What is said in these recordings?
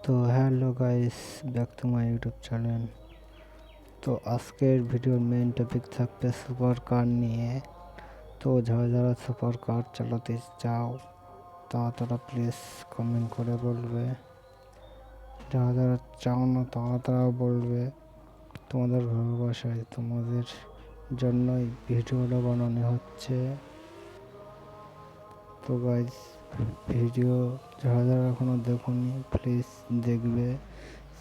তো hello guys, back to my YouTube channel. তো আজকের ভিডিওর মেইন টপিক থাকবে সুপার কার নিয়ে। তো যারা যারা সুপার কার চালাতে চাও তারা প্লিজ কমেন্ট করে বলবে, যারা যারা চাও না তারাও বলবে। তোমাদের ভালোবাসায় তোমাদের জন্যই ভিডিওটা বানানো হচ্ছে। তো গাইস, ভিডিও যারা যারা এখনো দেখোনি প্লিজ দেখবে।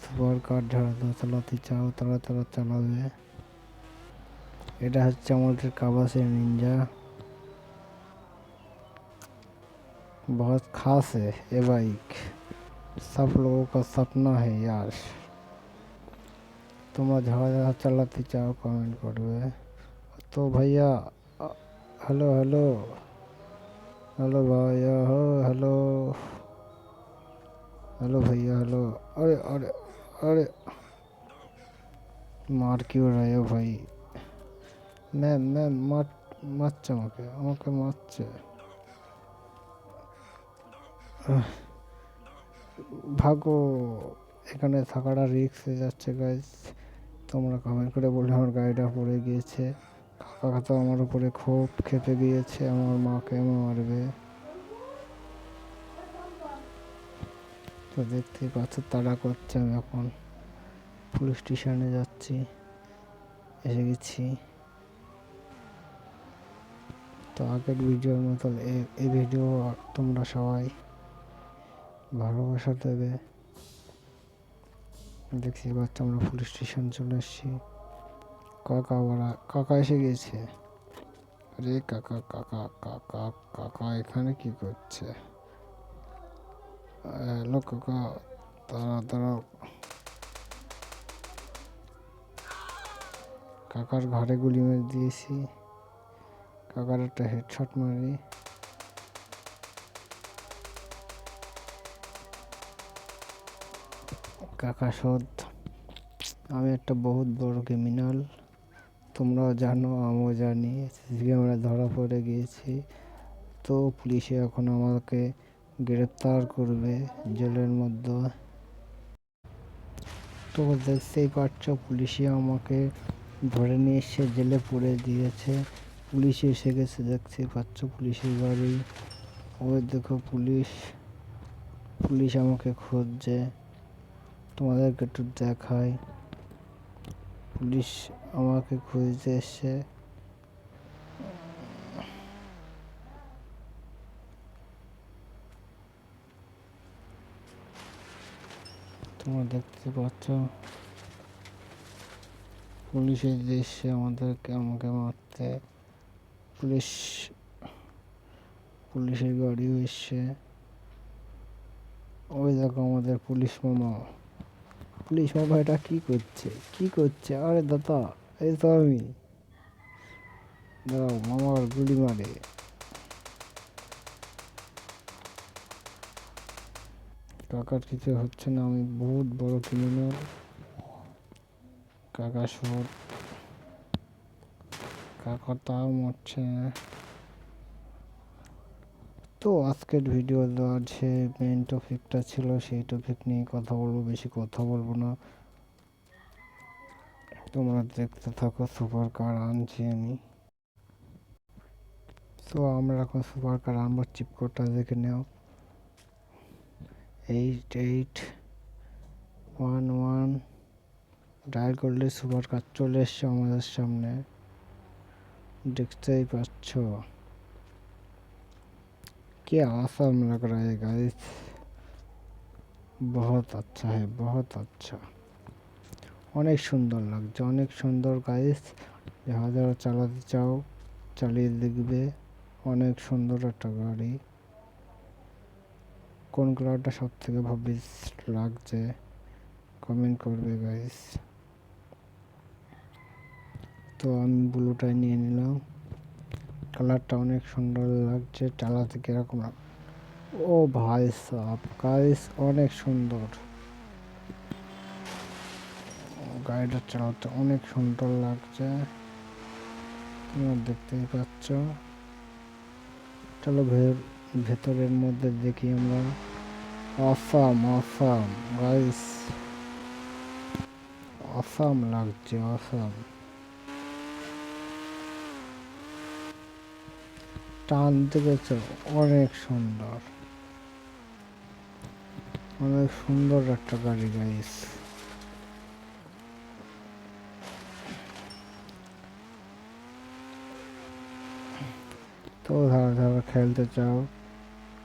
সুপার কার যারা চালাতে চাও তারা চালাবে। এটা হচ্ছে আমাদের কাবাসে निंजा, बहुत खास है ये बाइक, सब लोगों का सपना है यार। তোমরা যারা যারা চালাতে চাও কমেন্ট করবে। তো ভাইয়া, हेलो हेलो हेलो भैया, हो हेलो हेलो भैया, हेलो। अरे अरे अरे, मार क्यों रहे हो भाई? मैं মারছে আমাকে মারছে। ভাগো, এখানে থাকাটা রিস্ক হয়ে যাচ্ছে গাইস। তোমরা কমেন্ট করে বলে আমার গাড়িটা পড়ে গিয়েছে। কাকা তো আমার উপরে খুব খেপে গিয়েছে, আমার মাকে মারবে। তো দেখতেই পাচ্ছ তাড়া করছে। আমি এখন পুলিশ স্টেশনে যাচ্ছি, এসে গেছি। তো আগের ভিডিওর মতো এই ভিডিও তোমরা সবাই ভালোবাসা দেবে। দেখছি পাচ্ছ আমরা পুলিশ স্টেশন চলে এসেছি। কাকা এসে গেছে। আরে কাকা কাকা কাকা কাকা এখানে কি করছে? হ্যালো কাকা, দাঁড়াও। কাকার ঘাড়ে গুলি মেরে দিয়েছি। কাকার একটা হেডশট মারি। কাকা শোধ, আমি একটা বহুত বড় ক্রিমিনাল। তোমরাও জানো, আমিও জানি। সিসি ক্যামেরা ধরা পড়ে গিয়েছি। তো পুলিশে এখন আমাকে গ্রেপ্তার করবে জেলের মধ্যে। তো দেখতেই পাচ্ছ পুলিশে আমাকে ধরে নিয়ে এসে জেলে পুরে দিয়েছে। পুলিশ এসে গেছে, দেখতেই পাচ্ছ পুলিশের গাড়ি। ওই দেখো পুলিশ আমাকে খুঁজছে। তোমাদেরকে একটু দেখাই, পুলিশ আমাকে খুঁজতে এসে। তোমরা দেখতে পাচ্ছ পুলিশের এসে আমাকে মারতে। পুলিশের গাড়িও এসছে। ওই দেখো আমাদের পুলিশ মামা এটা কি করছে? আরে দাদা, এই তো আমি। দাঁড়াও, মামার গুলি মারে। কাকার কিছু হচ্ছে না, আমি বহুত বড় ক্রিমিনাল। কাকা শোধ, কাকা তাও মরছে। তো আজকের ভিডিও দেওয়ার যে মেন টপিকটা ছিল সেই টপিক নিয়ে কথা বলবো, বেশি কথা বলবো না। তোমরা দেখতে থাকো। সুপার কার আনছি আমি। তো আমরা এখন সুপার কার আনবো। চিপ কোডটা দেখে নাও, 8811। ডায়াল করলে সুপার কার চলে এসছে আমাদের সামনে, দেখতেই পাচ্ছ। क्या आसम लग रहा है गाइस, बहुत अच्छा है, बहुत अच्छा। অনেক সুন্দর লাগছে, অনেক সুন্দর গাইস। যারা যারা চালাতে চাও চালিয়ে দেখবে। অনেক সুন্দর একটা গাড়ি। কোন কালারটা সব থেকে বেস্ট লাগছে কমেন্ট করবে গাইস। তো আমি ব্লুটাই নিয়ে নিলাম। কালারটা অনেক সুন্দর লাগছে, চালাতে কিরকম ও ভাই সাব গাইস, অনেক সুন্দর। গাড়িটা চালাতে অনেক সুন্দর লাগছে, তোমরা দেখতেই পাচ্ছ। চলো ভেতরের মধ্যে দেখি আমরা। অসাম অসাম গাইস, অসাম লাগছে, অসাম। টান দেখেছ, অনেক সুন্দর, অনেক সুন্দর একটা গাড়ি গাইস। তো যারা যারা খেলতে চাও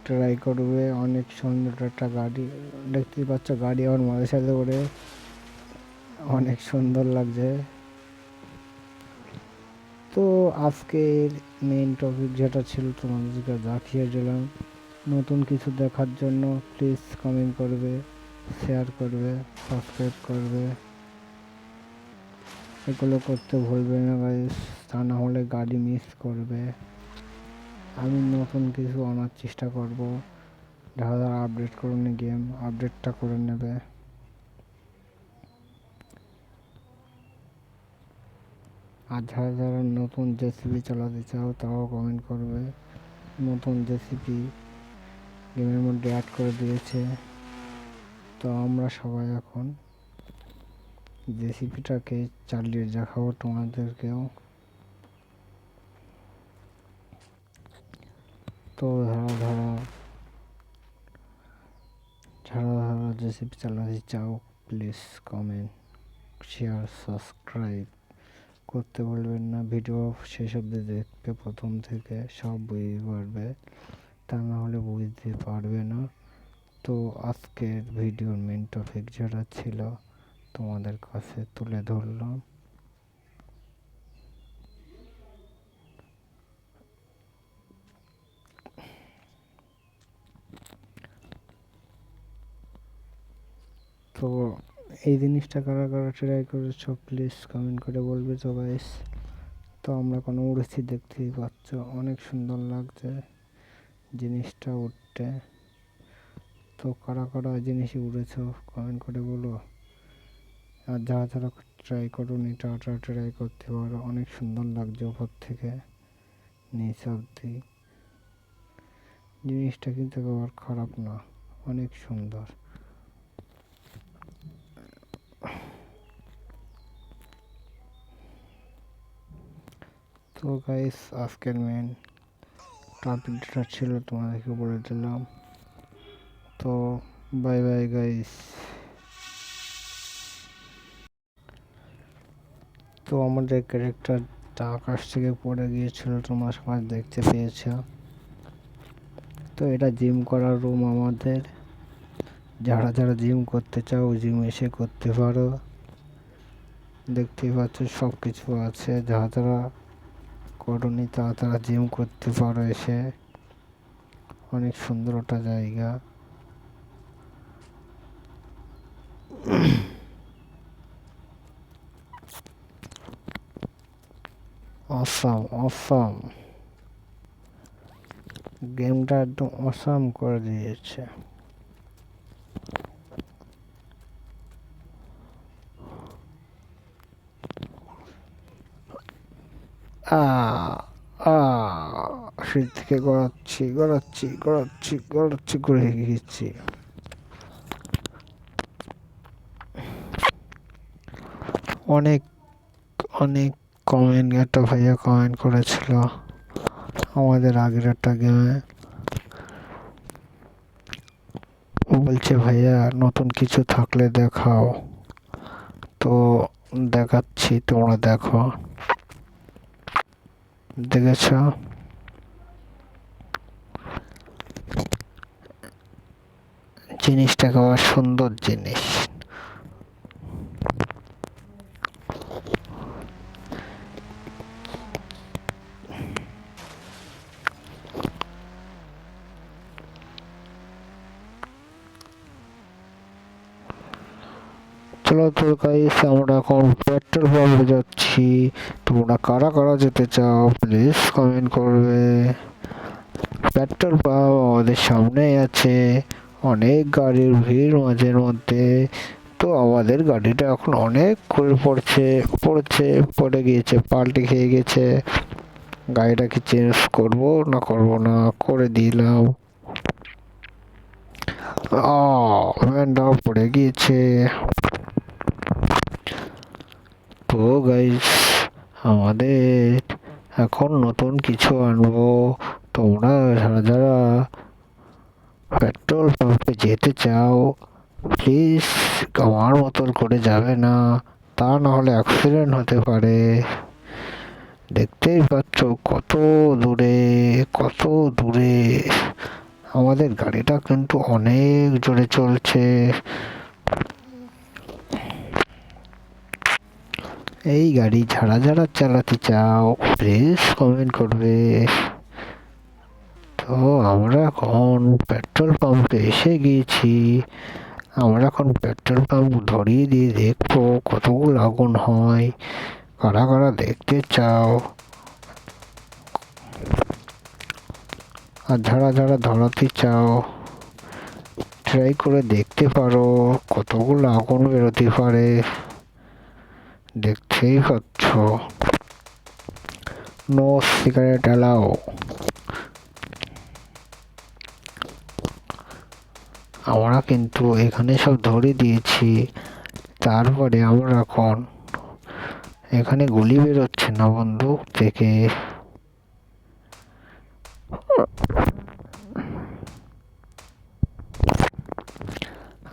ট্রাই করবে, অনেক সুন্দর একটা গাড়ি দেখতেই পাচ্ছ, গাড়ি আমার মাঝে সাথে করে অনেক সুন্দর লাগছে। তো আজকের মেইন টপিক যেটা ছিল তোমাদেরকে দেখিয়ে দিলাম। নতুন কিছু দেখার জন্য প্লিজ কমেন্ট করবে, শেয়ার করবে, সাবস্ক্রাইব করবে, এগুলো করতে ভুলবে না গাইস, তা না হলে গাড়ি মিস করবে। আমি নতুন কিছু আনার চেষ্টা করব, যারা যারা আপডেট করুন গেম আপডেটটা করে নেবে। আর যারা যারা নতুন জেসিপি চালাতে চাও তারাও কমেন্ট করবে। নতুন জেসিপি গেমের মধ্যে অ্যাড করে দিয়েছে, তো আমরা সবাই এখন জেসিপিটাকে চালিয়ে দেখাবো তোমাদেরকেও। তো যারা জেসিপি চালাতে চাও প্লিজ কমেন্ট, শেয়ার, সাবস্ক্রাইব করতে বলবেন না। ভিডিও শেষ অবধি দেখবে, প্রথম থেকে সব বুঝতে পারবে, তা না হলে বুঝতে পারবে না। তো আজকের ভিডিওর মেন টপিক যেটা ছিল তোমাদের কাছে তুলে ধরলাম। তো এই জিনিসটা কারা কারা ট্রাই করেছো প্লিজ কমেন্ট করে বলবে তো গাইস। তো আমরা কোনো উড়েছি দেখতেই পাচ্ছ, অনেক সুন্দর লাগছে জিনিসটা উঠতে। তো কারা কারা জিনিসই উড়েছো কমেন্ট করে বলো। আর যারা যারা ট্রাই করোনি তারা ট্রাই করতে পারো, অনেক সুন্দর লাগছে উপর থেকে নিচ অব্দি। জিনিসটা কিন্তু আবার খারাপ না, অনেক সুন্দর। তো গাইস আজকের মেন টপিক যেটা ছিল তোমাদেরকে বলে দিলাম। তো বাই বাই গাইস। তো আমাদের ক্যারেক্টারটা আকাশ থেকে পড়ে গিয়েছিল, তোমরা সবাই দেখতে পেয়েছ। তো এটা জিম করার রুম আমাদের, যারা যারা জিম করতে চাও জিম এসে করতে পারো। দেখতেই পাচ্ছ সব কিছু আছে, যারা যারা করোনি তারা জিম করতে পারো এসে, অনেক সুন্দর একটা জায়গা। অসাম অসাম, গেমটা একদম অসাম করে দিয়েছে। শীত থেকে গড়াচ্ছি করে গিয়েছি। অনেক অনেক কমেন্ট, একটা ভাইয়া কমেন্ট করেছিল আমাদের আগের একটা গেমে, বলছে ভাইয়া নতুন কিছু থাকলে দেখাও। তো দেখাচ্ছি, তোমরা দেখো। দেখেছ জিনিসটা কেমন সুন্দর জিনিস। চলো তো গাইস, আমরা এখন পেট্রোল পাম্পে যাচ্ছি। তোমরা কারা কারা যেতে চাও প্লিজ কমেন্ট করবে। পেট্রোল পাম্প আমাদের সামনেই আছে, অনেক গাড়ির ভিড় মাঝের মধ্যে। তো আমাদের গাড়িটা এখন অনেক করে পড়ে গিয়েছে, পাল্টে খেয়ে গেছে। গাড়িটাকে চেঞ্জ করবো না করবো না, করে দিলাম। ভ্যানটাও পড়ে গিয়েছে। তো গাইস, আমাদের এখন নতুন কিছু আনবো। তোমরা যারা যারা পেট্রোল পাম্পে যেতে চাও, প্লিজ আমার মতন করে যাবে না, তা নাহলে অ্যাক্সিডেন্ট হতে পারে। দেখতেই পাচ্ছ কত দূরে, কত দূরে। আমাদের গাড়িটা কিন্তু অনেক জোরে চলছে। এই গাড়ি যারা যারা চালাতে চাও, প্লিজ কমেন্ট করবে। তো আমরা এখন পেট্রোল পাম্পে এসে গিয়েছি। আমরা এখন পেট্রোল পাম্প ধরিয়ে দিয়ে দেখবো কতগুলো আগুন হয়। কারা কারা দেখতে চাও, আর যারা যারা ধরাতে চাও, ট্রাই করে দেখতে পারো কতগুলো আগুন বেরোতে পারে। দেখতেই পাচ্ছ, নো সিগারেট অ্যালাউ। আমরা কিন্তু এখানে সব ধরে দিয়েছি। তারপরে আমরা এখন এখানে গুলি বেরোচ্ছে না বন্দুক থেকে।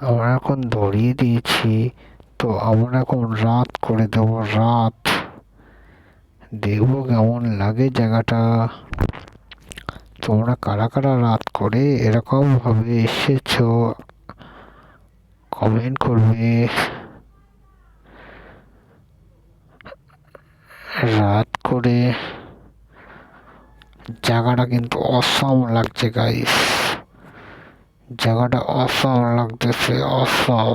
আমরা এখন ধরিয়ে দিয়েছি। তো আমরা এখন রাত করে দেবো, রাত। দেখবো কেমন লাগে জায়গাটা। তোমরা কারা কারা রাত করে এরকম ভাবে এসেছো, কমেন্ট করবে। রাত করে জায়গাটা কিন্তু অসম লাগছে গাইস। জায়গাটা অসম লাগতেছে, অসম।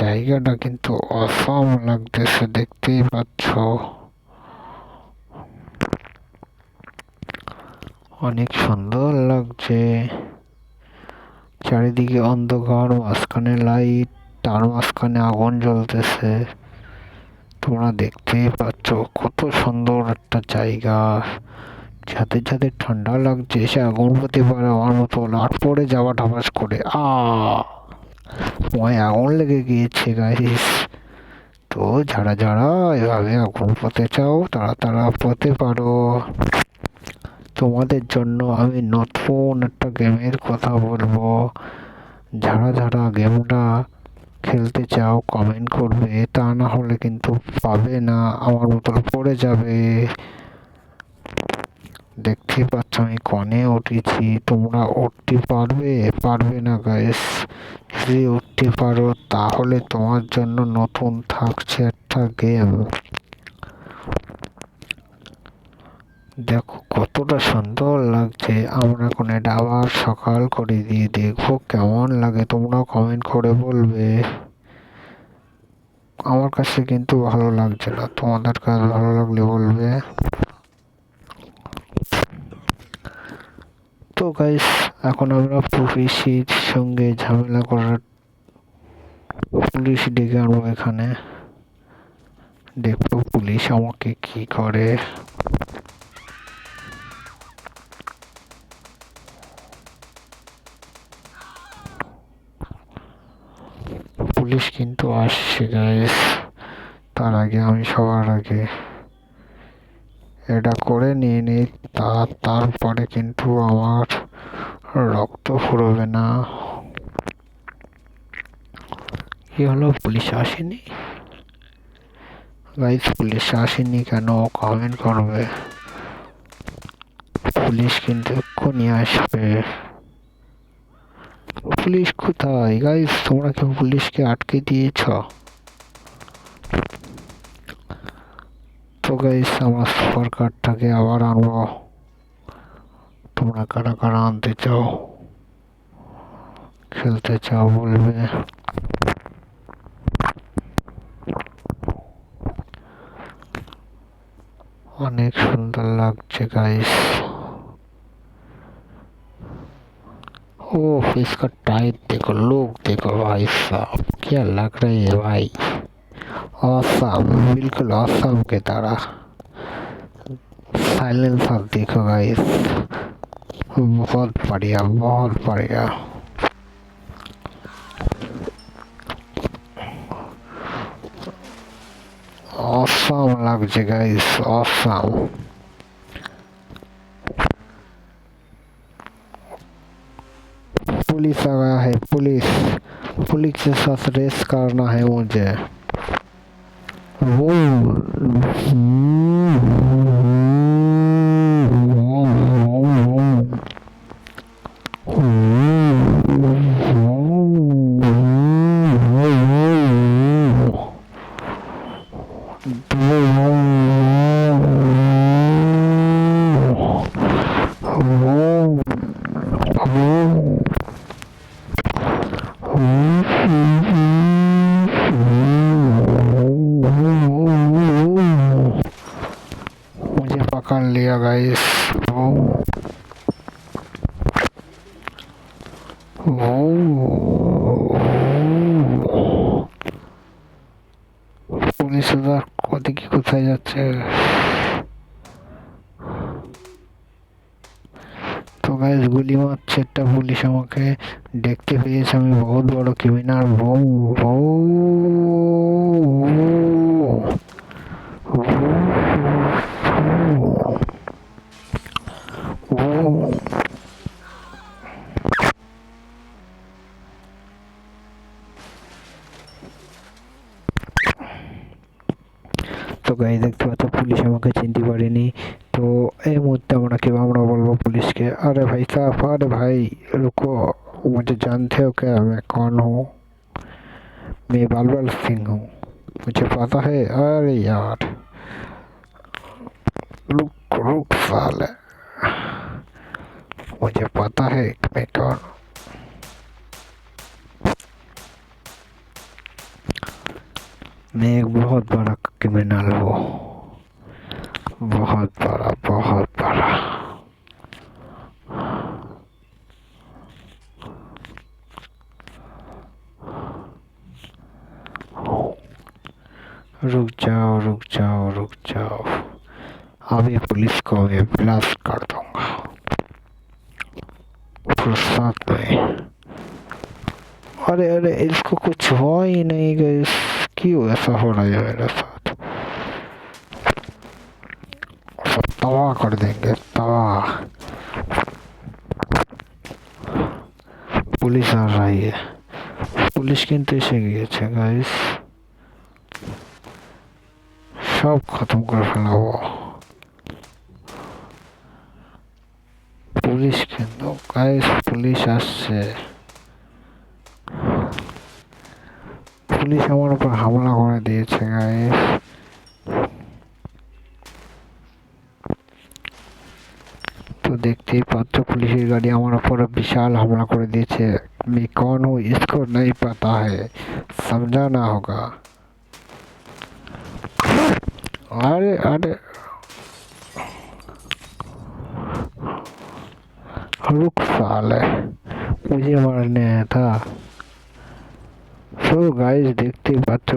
জায়গাটা কিন্তু অসম লাগতেছে, দেখতেই পাচ্ছ। অনেক সুন্দর লাগছে। চারিদিকে অন্ধকার, মাঝখানে লাইট, তার মাঝখানে আগুন জ্বলতেছে। তোমরা দেখতেই পাচ্ছ কত সুন্দর একটা জায়গা। যাতে যাতে ঠান্ডা লাগছে সে আগুন হতে পারে আমার মতো লাট পড়ে যাওয়া ঠাপাস করে। আগুন লেগে গিয়েছে গাইস। তো যারা যারা এভাবে আগুন পোতে চাও, তারা তারা পোতে পারো। তোমাদের জন্য আমি নতুন একটা গেমের কথা বলবো। যারা যারা গেমটা খেলতে চাও কমেন্ট করবে, তা না হলে কিন্তু পাবে না, আমার মতন পড়ে যাবে। দেখতেই পাচ্ছ আমি কনে উঠেছি। তোমরা উঠতে পারবে? পারবে না গাইস। যদি উঠতে পারো তাহলে তোমার জন্য নতুন থাকছে একটা গেম। দেখো কতটা সুন্দর লাগছে। আমরা এখন এটা আবার সকাল করে দিয়ে দেখবো কেমন লাগে। তোমরাও কমেন্ট করে বলবে। আমার কাছে কিন্তু ভালো লাগছে না, তোমাদের কাছে ভালো লাগলে বলবে। তো গাইস, এখন আমরা পুলিশের সঙ্গে ঝামেলা করার, পুলিশ ডেকে আনবো এখানে। দেখবো পুলিশ আমাকে কি করে। পুলিশ কিন্তু আসছে গাইস। তার আগে আমি সবার আগে এটা করে নিয়ে নিই, তারপরে কিন্তু আমার রক্ত ফুরবে না। কি হলো, পুলিশ আসেনি গাইস? পুলিশ আসেনি কেন কমেন্ট করবে। পুলিশ কিন্তু এক্ষুনি আসবে। পুলিশ কোথায় গাইস? তোমরা কি পুলিশকে আটকে দিয়েছ? তো গাইস, আমার সুপার কারটাকে আবার আনবো। তোমরা কারা কারা আনতে চাও, খেলতে চাও বলবে। অনেক সুন্দর লাগছে गाइस। ओह, इसका टाइप देखो, लुक देखो भाई साहब, क्या लग रही है भाई। ऑसम, बिल्कुल ऑसम की तरह। साइलेंसर देखो गाइस, बहुत बढ़िया, बहुत बढ़िया। ऑसम लग गाइस, ऑसम। पुलिस आ गया है, पुलिस के साथ रेस करना है मुझे। वो मुझे पकड़ लिया गाइस। পুলিশ ওদিকে কোথায় যাচ্ছে? তো গাইস গুলি মারছে একটা পুলিশ, আমাকে দেখতে পেয়েছে আমি বহুত বড় ক্রিমিনাল। তো গাইস দেখতে পাচ্ছ পুলিশ আমাকে চিনতে পারেনি। तो এই মুহূর্তে আমরা বলবো পুলিশকে, अरे भाई साहब, अरे भाई रुको, मुझे जानते हो क्या, मैं कौन हूँ? मैं बालबल सिंह हूँ, मुझे पता है। अरे यार रुक साले, मुझे पता है मैं कौन। मैं एक बहुत बड़ा क्रिमिनल हूँ, बहुत बड़ा, बहुत बड़ा। रुक जाओ, रुक जाओ, रुक जाओ, अभी पुलिस को मैं ब्लास्ट कर दूंगा फुर्सत में। अरे अरे इसको कुछ हुआ ही नहीं गाइस, क्यों ऐसा हो रहा है मेरे साथ? सब तबाह कर देंगे, तबाह। पुलिस आ रही है, पुलिस किंतु एसे গিয়েছে गाइस, सब खत्म कर ফেলাবো। পুলিশ কিন্তু গাইস, পুলিশ আসছে। পুলিশ আমার উপর হামলা করে দিয়েছে গাইস। तो देखते ही पात्र पुलिस की गाड़ी हमारे ऊपर विशाल हमला कर दिए। मैं कौन हूँ इसको नहीं पता है, समझाना होगा। अरे अरे रुक साले, मुझे मारने आया था। सो गाइस देखते ही पात्र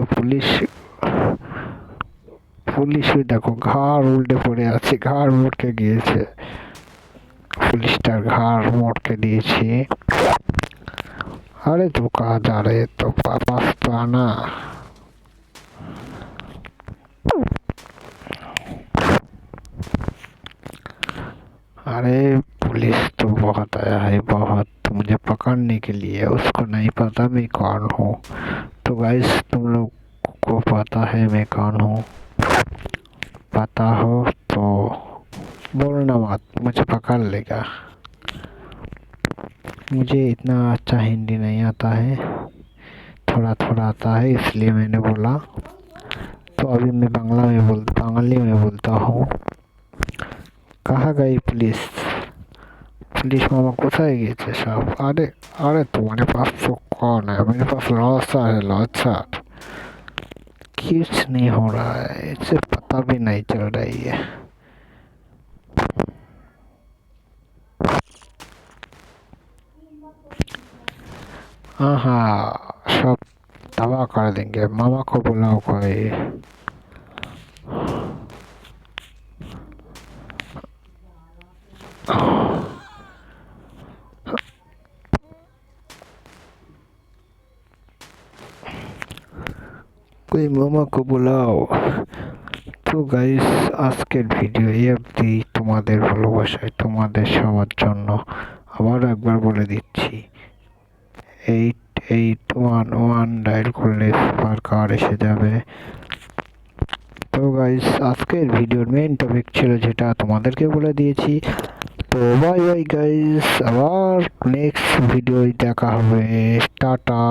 পুলিশ দেখো ঘাড় উল্টে পড়ে আছে, ঘাড় মোটকে গিয়েছে। পুলিশটার ঘাড় মোটকে দিয়েছি। अरे तू कहाँ जा रहे, तो पास तो आना। अरे पुलिस तो बहुत आया है, बहुत, मुझे पकड़ने के लिए। उसको नहीं पता मैं कौन हूँ। तो गाइस तुम लोग को पता है मैं कौन हूँ? पता हो तो बोलना मत, मुझे पकड़ लेगा। मुझे इतना अच्छा हिंदी नहीं आता है, थोड़ा थोड़ा आता है, इसलिए मैंने बोला। तो अभी मैं बंगाली में बोलता हूँ। कहाँ गई पुलिस? पुलिस मामा कोথায় গিয়েছে सब? अरे अरे तुम्हारे पास तो कौन है? मेरे पास लॉसा है, लॉसा। कुछ नहीं हो रहा है, इसे पता भी नहीं चल रही है। हाँ, सब तबाह कर देंगे। मामा को बुलाओ कोई। ওই মামা को बुलाओ। তো গাইস আজকের ভিডিও এই অবধি। তোমাদের ভালোবাসায় তোমাদের সবার জন্য আবার একবার বলে দিচ্ছি 8811 ডায়াল করলে সুপার কার এসে যাবে। তো গাইস আজকের ভিডিওর মেইন টপিক ছিল যেটা তোমাদেরকে বলে দিয়েছি। তো বাই বাই গাইস, আবার নেক্সট ভিডিও দেখা হবে। টাটা।